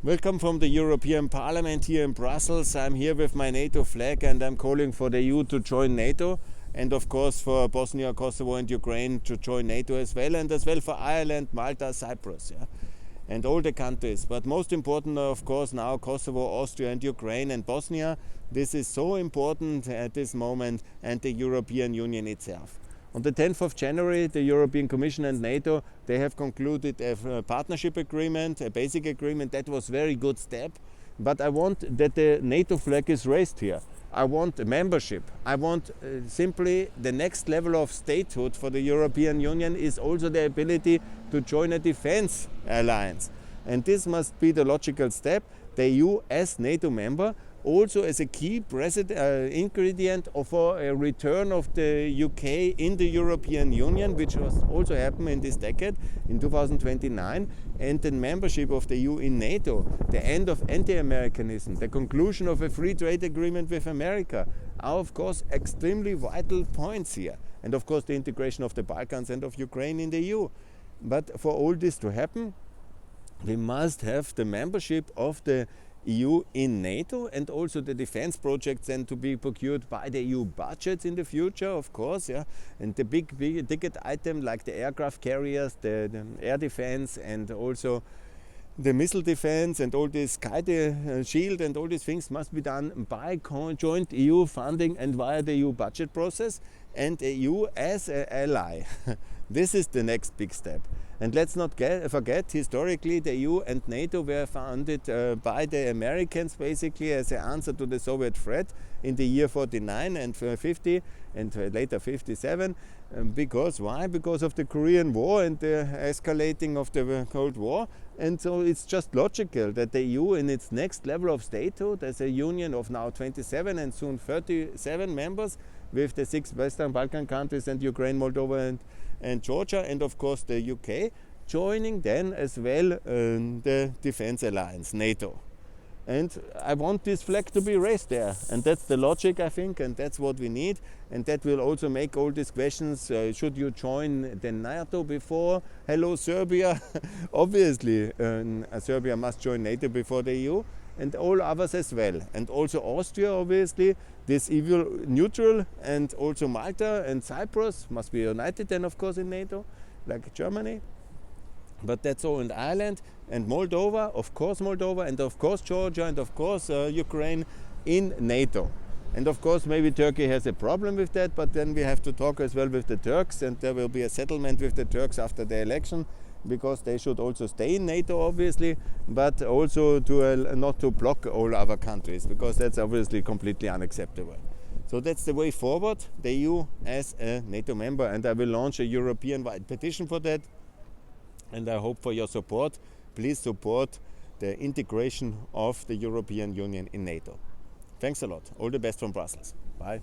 Welcome from the European Parliament here in Brussels. I'm here with my NATO flag and I'm calling for the EU to join NATO, and of course for Bosnia, Kosovo and Ukraine to join NATO as well, and as well for Ireland, Malta, Cyprus, and all the countries. But most important, of course, now Kosovo, Austria and Ukraine and Bosnia. This is so important at this moment, and the European Union itself. On the 10th of January, the European Commission and NATO, they have concluded a partnership agreement, a basic agreement. That was a very good step. But I want that the NATO flag is raised here. I want a membership. I want simply the next level of statehood for the European Union is also the ability to join a defense alliance. And this must be the logical step. The EU as NATO member, also as a key ingredient for a return of the UK in the European Union, which will also happen in this decade, in 2029, and the membership of the EU in NATO, the end of anti-Americanism, the conclusion of a free trade agreement with America, are of course extremely vital points here. And of course the integration of the Balkans and of Ukraine in the EU. But for all this to happen, we must have the membership of the EU in NATO, and also the defense projects then to be procured by the EU budget in the future, of course, and the big ticket item like the aircraft carriers, the air defense, and also the missile defense and all this sky shield and all these things must be done by joint EU funding and via the EU budget process, and the EU as an ally. This is the next big step. And let's not forget, historically the EU and NATO were founded by the Americans basically as an answer to the Soviet threat in the year 49 and 50 and later 57. Because why? Because of the Korean War and the escalating of the Cold War. And so it's just logical that the EU in its next level of statehood as a union of now 27 and soon 37 members with the 6 Western Balkan countries and Ukraine, Moldova and Georgia, and of course the UK, joining then as well the defense alliance, NATO. And I want this flag to be raised there, and that's the logic, I think, and that's what we need, and that will also make all these questions, should you join the NATO before? Hello Serbia. Obviously Serbia must join NATO before the EU, and all others as well, and also Austria, obviously, this evil neutral, and also Malta and Cyprus must be united then of course in NATO, like Germany. But that's all in Ireland, and Moldova, and of course Georgia, and of course Ukraine in NATO. And of course maybe Turkey has a problem with that, but then we have to talk as well with the Turks, and there will be a settlement with the Turks after the election, because they should also stay in NATO obviously, but also to not to block all other countries, because that's obviously completely unacceptable. So that's the way forward, the EU as a NATO member, and I will launch a European-wide petition for that, and I hope for your support. Please support the integration of the European Union in NATO. Thanks a lot. All the best from Brussels. Bye.